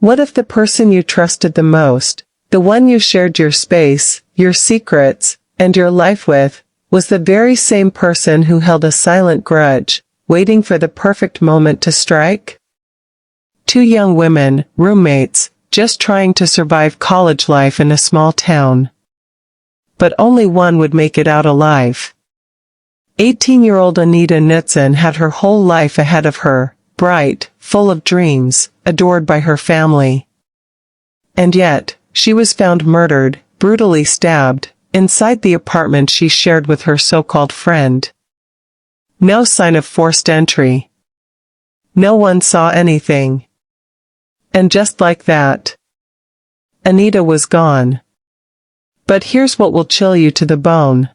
What if the person you trusted the most, the one you shared your space, your secrets, and your life with, was the very same person who held a silent grudge, waiting for the perfect moment to strike? Two young women, roommates, just trying to survive college life in a small town. But only one would make it out alive. 18-year-old Anita Knutson had her whole life ahead of her, bright, full of dreams, adored by her family. And yet, she was found murdered, brutally stabbed, inside the apartment she shared with her so-called friend. No sign of forced entry. No one saw anything. And just like that, Anita was gone. But here's what will chill you to the bone.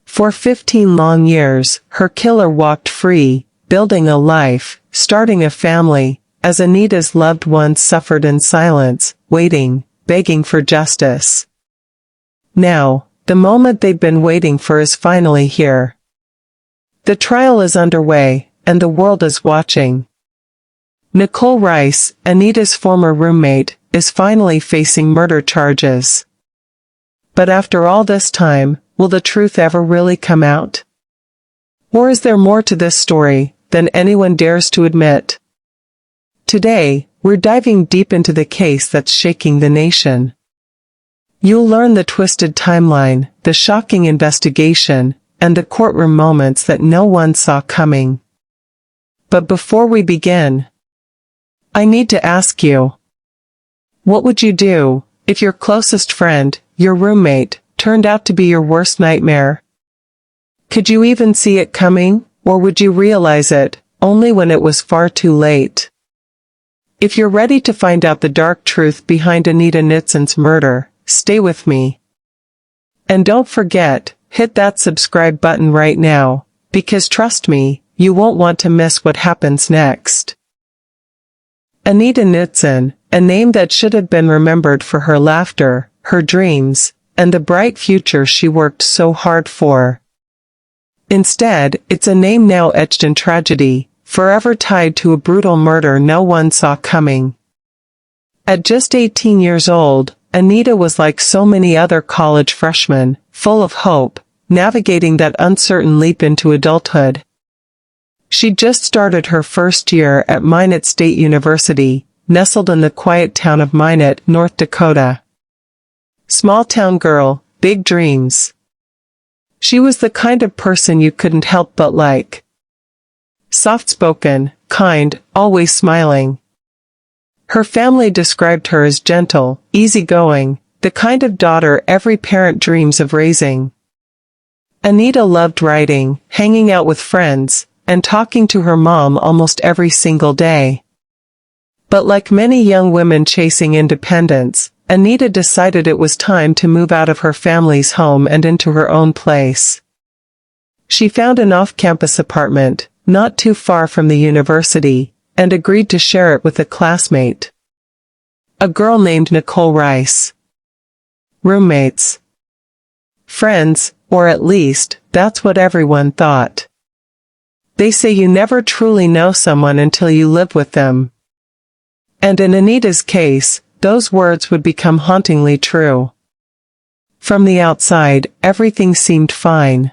For 15 long years, her killer walked free, building a life, starting a family, as Anita's loved ones suffered in silence, waiting, begging for justice. Now, the moment they've been waiting for is finally here. The trial is underway, and the world is watching. Nichole Rice, Anita's former roommate, is finally facing murder charges. But after all this time, will the truth ever really come out? Or is there more to this story than anyone dares to admit? Today, we're diving deep into the case that's shaking the nation. You'll learn the twisted timeline, the shocking investigation, and the courtroom moments that no one saw coming. But before we begin, I need to ask you, what would you do if your closest friend, your roommate, turned out to be your worst nightmare? Could you even see it coming, or would you realize it only when it was far too late? If you're ready to find out the dark truth behind Anita Knutson's murder, stay with me. And don't forget, hit that subscribe button right now, because trust me, you won't want to miss what happens next. Anita Knutson, a name that should have been remembered for her laughter, her dreams, and the bright future she worked so hard for. Instead, it's a name now etched in tragedy, forever tied to a brutal murder no one saw coming. At just 18 years old, Anita was like so many other college freshmen, full of hope, navigating that uncertain leap into adulthood. She'd just started her first year at Minot State University, nestled in the quiet town of Minot, North Dakota. Small town girl, big dreams. She was the kind of person you couldn't help but like. Soft-spoken, kind, always smiling. Her family described her as gentle, easygoing, the kind of daughter every parent dreams of raising. Anita loved writing, hanging out with friends, and talking to her mom almost every single day. But like many young women chasing independence, Anita decided it was time to move out of her family's home and into her own place. She found an off-campus apartment, not too far from the university, and agreed to share it with a classmate. A girl named Nichole Rice. Roommates. Friends, or at least, that's what everyone thought. They say you never truly know someone until you live with them. And in Anita's case, those words would become hauntingly true. From the outside, everything seemed fine.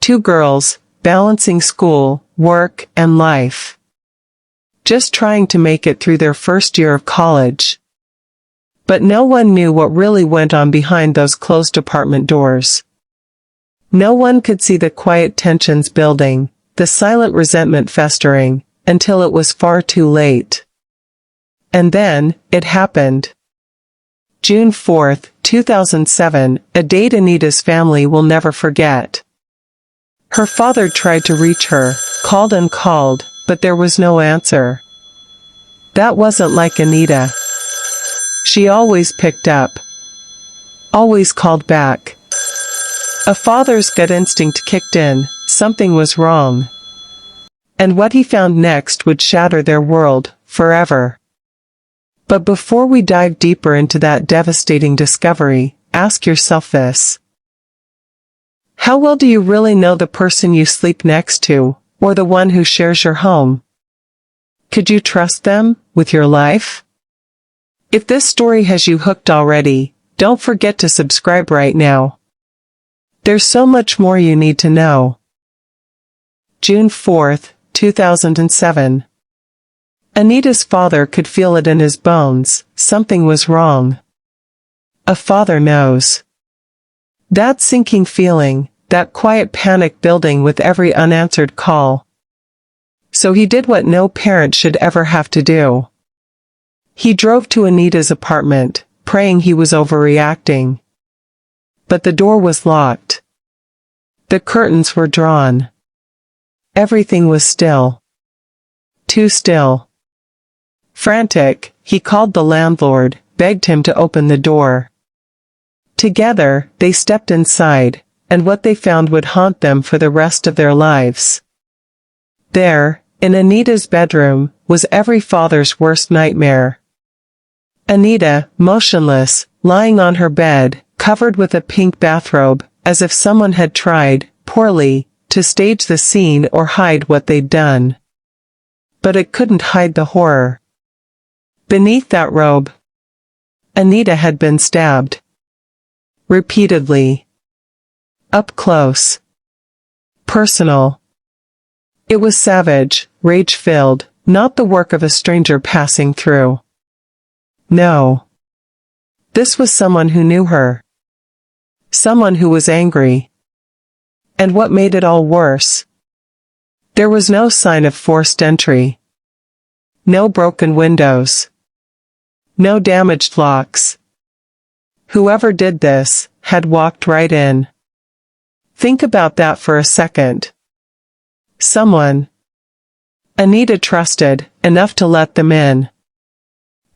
Two girls, balancing school, work, and life. Just trying to make it through their first year of college. But no one knew what really went on behind those closed apartment doors. No one could see the quiet tensions building, the silent resentment festering, until it was far too late. And then, it happened. June 4, 2007, a date Anita's family will never forget. Her father tried to reach her, called and called, but there was no answer. That wasn't like Anita. She always picked up. Always called back. A father's gut instinct kicked in, something was wrong. And what he found next would shatter their world, forever. But before we dive deeper into that devastating discovery, ask yourself this. How well do you really know the person you sleep next to, or the one who shares your home? Could you trust them with your life? If this story has you hooked already, don't forget to subscribe right now. There's so much more you need to know. June 4th, 2007. Anita's father could feel it in his bones, something was wrong. A father knows. That sinking feeling, that quiet panic building with every unanswered call. So he did what no parent should ever have to do. He drove to Anita's apartment, praying he was overreacting. But the door was locked. The curtains were drawn. Everything was still. Too still. Frantic, he called the landlord, begged him to open the door. Together, they stepped inside, and what they found would haunt them for the rest of their lives. There, in Anita's bedroom, was every father's worst nightmare. Anita, motionless, lying on her bed, covered with a pink bathrobe, as if someone had tried, poorly, to stage the scene or hide what they'd done. But it couldn't hide the horror. Beneath that robe, Anita had been stabbed. Repeatedly. Up close. Personal. It was savage, rage-filled, not the work of a stranger passing through. No. This was someone who knew her. Someone who was angry. And what made it all worse? There was no sign of forced entry. No broken windows. No damaged locks. Whoever did this had walked right in. Think about that for a second. Someone Anita trusted enough to let them in.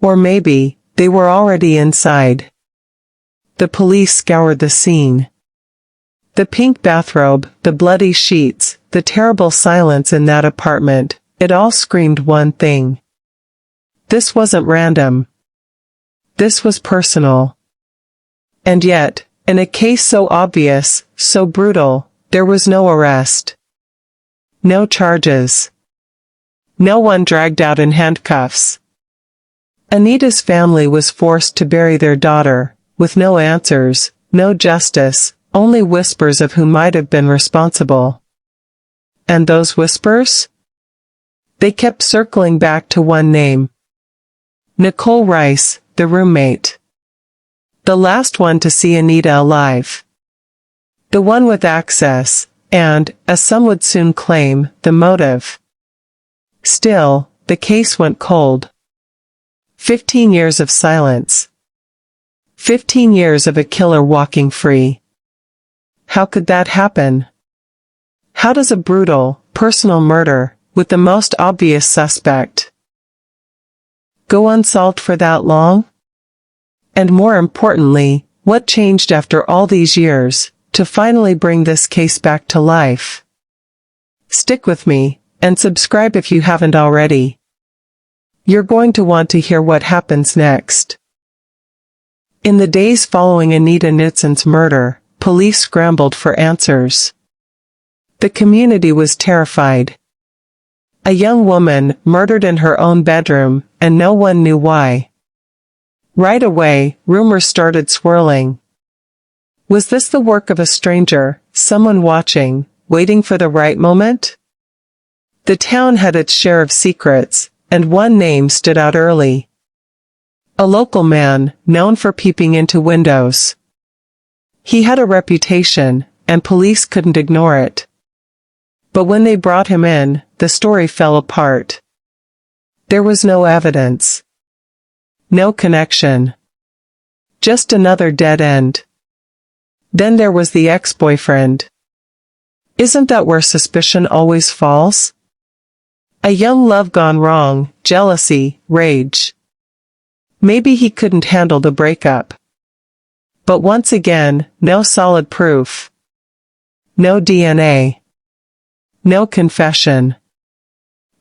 Or maybe they were already inside. The police scoured the scene. The pink bathrobe, the bloody sheets, the terrible silence in that apartment, it all screamed one thing. This wasn't random. This was personal. And yet, in a case so obvious, so brutal, there was no arrest. No charges. No one dragged out in handcuffs. Anita's family was forced to bury their daughter, with no answers, no justice, only whispers of who might have been responsible. And those whispers? They kept circling back to one name. Nichole Rice, the roommate. The last one to see Anita alive. The one with access, and, as some would soon claim, the motive. Still, the case went cold. 15 years of silence. 15 years of a killer walking free. How could that happen? How does a brutal, personal murder, with the most obvious suspect, go unsolved for that long? And more importantly, what changed after all these years, to finally bring this case back to life? Stick with me, and subscribe if you haven't already. You're going to want to hear what happens next. In the days following Anita Knutson's murder, police scrambled for answers. The community was terrified. A young woman murdered in her own bedroom, and no one knew why. Right away, rumors started swirling. Was this the work of a stranger, someone watching, waiting for the right moment? The town had its share of secrets, and one name stood out early. A local man, known for peeping into windows. He had a reputation, and police couldn't ignore it. But when they brought him in, the story fell apart. There was no evidence. No connection. Just another dead end. Then there was the ex-boyfriend. Isn't that where suspicion always falls? A young love gone wrong, jealousy, rage. Maybe he couldn't handle the breakup. But once again, no solid proof. No DNA. No confession.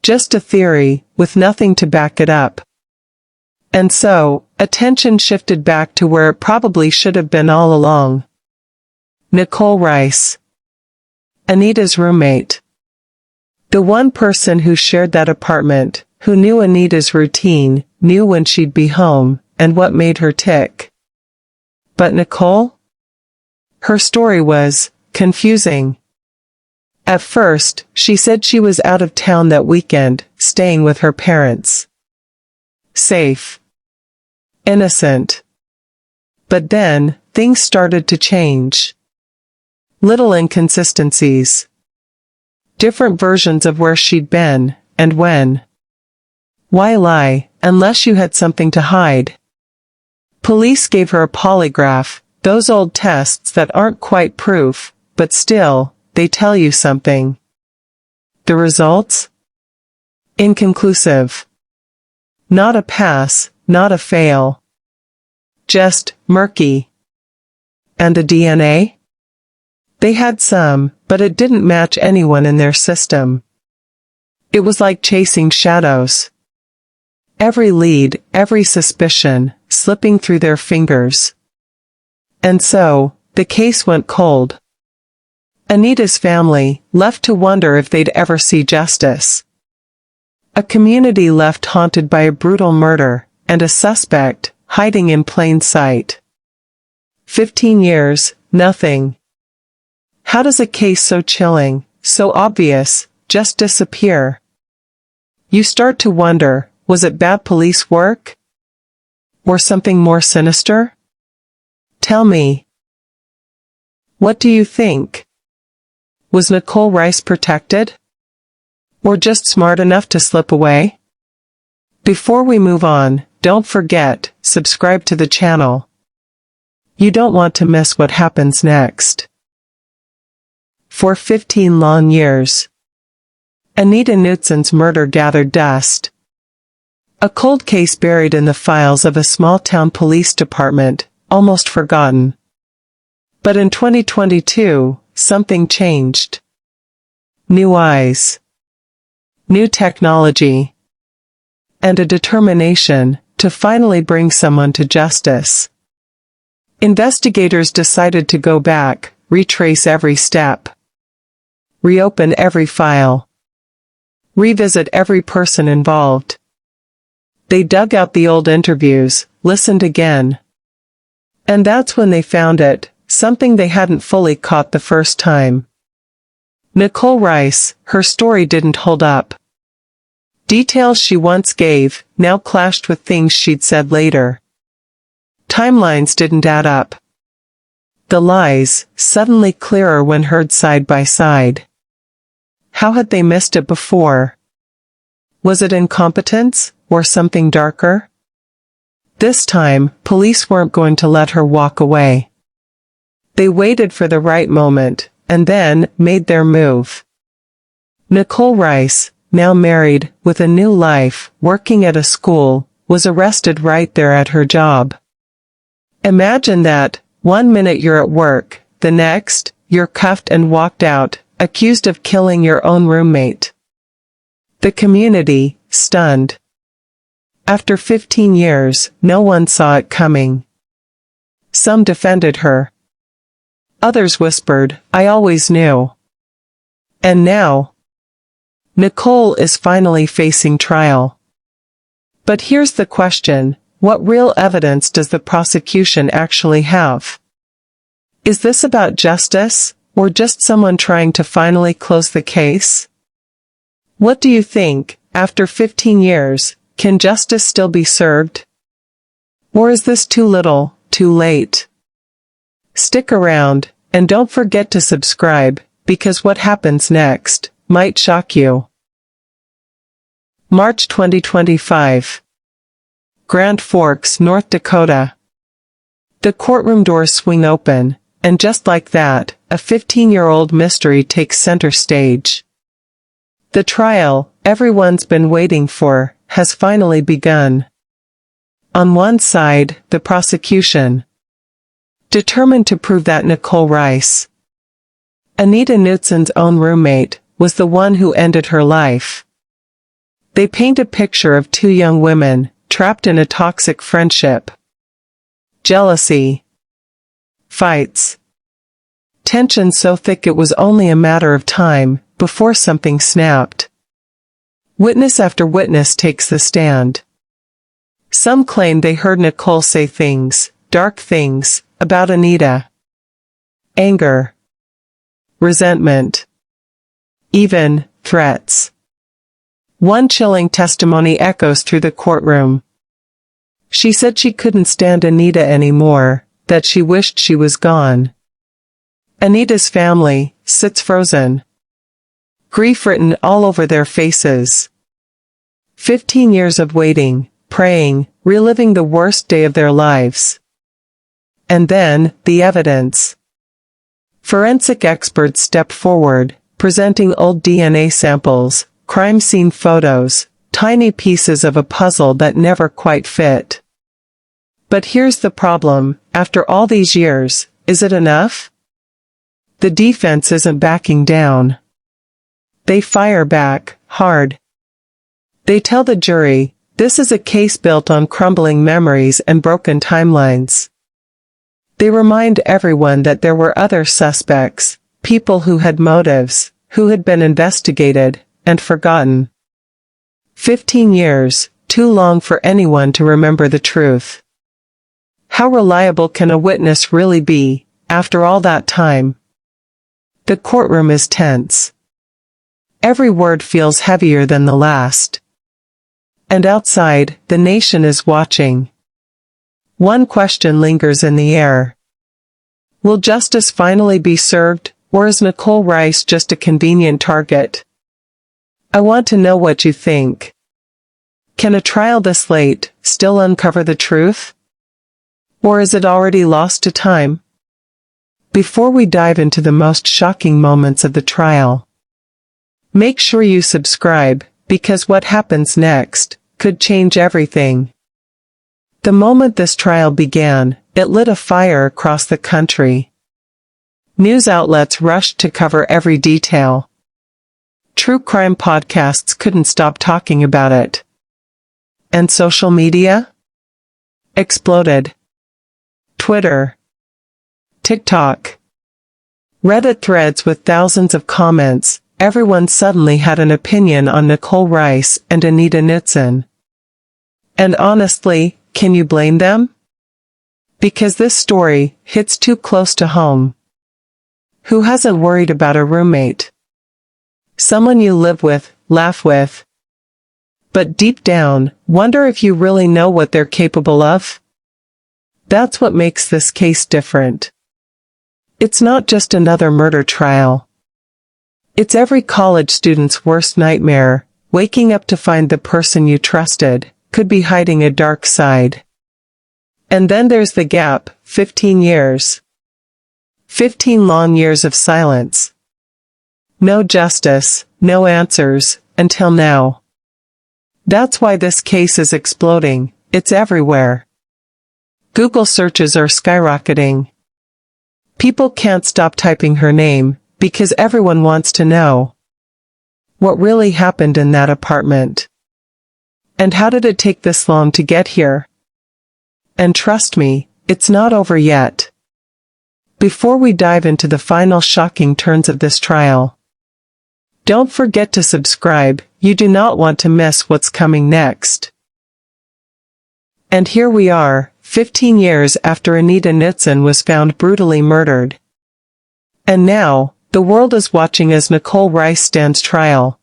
Just a theory, with nothing to back it up. And so, attention shifted back to where it probably should have been all along. Nichole Rice. Anita's roommate. The one person who shared that apartment, who knew Anita's routine, knew when she'd be home, and what made her tick. But Nichole? Her story was confusing. At first, she said she was out of town that weekend, staying with her parents. Safe. Innocent. But then, things started to change. Little inconsistencies. Different versions of where she'd been, and when. Why lie, unless you had something to hide? Police gave her a polygraph, those old tests that aren't quite proof, but still, they tell you something. The results? Inconclusive. Not a pass, not a fail. Just murky. And the DNA? They had some, but it didn't match anyone in their system. It was like chasing shadows. Every lead, every suspicion, slipping through their fingers. And so, the case went cold. Anita's family, left to wonder if they'd ever see justice. A community left haunted by a brutal murder, and a suspect, hiding in plain sight. 15 years, nothing. How does a case so chilling, so obvious, just disappear? You start to wonder, was it bad police work? Or something more sinister? Tell me. What do you think? Was Nichole Rice protected? Or just smart enough to slip away? Before we move on, don't forget, subscribe to the channel. You don't want to miss what happens next. For 15 long years, Anita Knutson's murder gathered dust. A cold case buried in the files of a small-town police department, almost forgotten. But in 2022, something changed. New eyes. New technology. And a determination to finally bring someone to justice. Investigators decided to go back, retrace every step. Reopen every file. Revisit every person involved. They dug out the old interviews, listened again. And that's when they found it, something they hadn't fully caught the first time. Nichole Rice, her story didn't hold up. Details she once gave, now clashed with things she'd said later. Timelines didn't add up. The lies, suddenly clearer when heard side by side. How had they missed it before? Was it incompetence, or something darker? This time, police weren't going to let her walk away. They waited for the right moment, and then made their move. Nichole Rice, now married, with a new life, working at a school, was arrested right there at her job. Imagine that, one minute you're at work, the next, you're cuffed and walked out, accused of killing your own roommate. The community, stunned. After 15 years, no one saw it coming. Some defended her. Others whispered, "I always knew." And now, Nichole is finally facing trial. But here's the question, what real evidence does the prosecution actually have? Is this about justice, or just someone trying to finally close the case? What do you think, after 15 years, can justice still be served? Or is this too little, too late? Stick around, and don't forget to subscribe, because what happens next might shock you. March 2025. Grand Forks, North Dakota. The courtroom doors swing open, and just like that, a 15-year-old mystery takes center stage. The trial, everyone's been waiting for, has finally begun. On one side, the prosecution. Determined to prove that Nichole Rice, Anita Knutson's own roommate, was the one who ended her life. They paint a picture of two young women, trapped in a toxic friendship. Jealousy. Fights. Tension so thick it was only a matter of time before something snapped. Witness after witness takes the stand. Some claim they heard Nichole say things, dark things, about Anita. Anger. Resentment. Even threats. One chilling testimony echoes through the courtroom. She said she couldn't stand Anita anymore, that she wished she was gone. Anita's family sits frozen. Grief written all over their faces. 15 years of waiting, praying, reliving the worst day of their lives. And then, the evidence. Forensic experts step forward, presenting old DNA samples, crime scene photos, tiny pieces of a puzzle that never quite fit. But here's the problem, after all these years, is it enough? The defense isn't backing down. They fire back, hard. They tell the jury, this is a case built on crumbling memories and broken timelines. They remind everyone that there were other suspects, people who had motives, who had been investigated, and forgotten. 15 years, too long for anyone to remember the truth. How reliable can a witness really be, after all that time? The courtroom is tense. Every word feels heavier than the last. And outside, the nation is watching. One question lingers in the air. Will justice finally be served, or is Nichole Rice just a convenient target? I want to know what you think. Can a trial this late still uncover the truth? Or is it already lost to time? Before we dive into the most shocking moments of the trial, make sure you subscribe, because what happens next could change everything. The moment this trial began, it lit a fire across the country. News outlets rushed to cover every detail. True crime podcasts couldn't stop talking about it. And social media? Exploded. Twitter. TikTok. Reddit threads with thousands of comments. Everyone suddenly had an opinion on Nichole Rice and Anita Knutson. And honestly, can you blame them? Because this story hits too close to home. Who hasn't worried about a roommate? Someone you live with, laugh with. But deep down, wonder if you really know what they're capable of? That's what makes this case different. It's not just another murder trial. It's every college student's worst nightmare, waking up to find the person you trusted could be hiding a dark side. And then there's the gap, 15 years. 15 long years of silence. No justice, no answers, until now. That's why this case is exploding, it's everywhere. Google searches are skyrocketing. People can't stop typing her name, because everyone wants to know what really happened in that apartment. And how did it take this long to get here? And trust me, it's not over yet. Before we dive into the final shocking turns of this trial, don't forget to subscribe, you do not want to miss what's coming next. And here we are, 15 years after Anita Knutson was found brutally murdered. And now, the world is watching as Nichole Rice stands trial.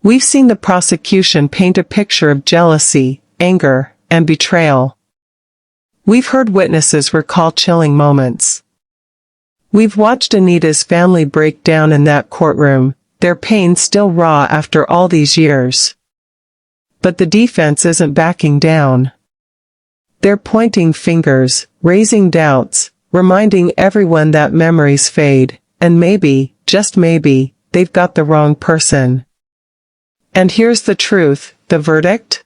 We've seen the prosecution paint a picture of jealousy, anger, and betrayal. We've heard witnesses recall chilling moments. We've watched Anita's family break down in that courtroom, their pain still raw after all these years. But the defense isn't backing down. They're pointing fingers, raising doubts, reminding everyone that memories fade, and maybe, just maybe, they've got the wrong person. And here's the truth, the verdict?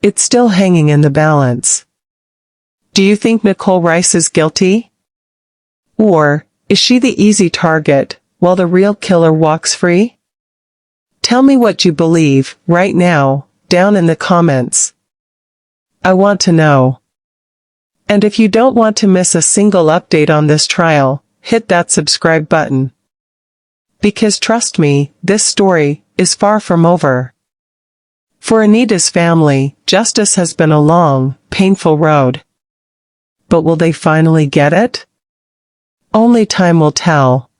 It's still hanging in the balance. Do you think Nichole Rice is guilty? Or, is she the easy target, while the real killer walks free? Tell me what you believe, right now, down in the comments. I want to know. And if you don't want to miss a single update on this trial, hit that subscribe button. Because trust me, this story is far from over. For Anita's family, justice has been a long, painful road. But will they finally get it? Only time will tell.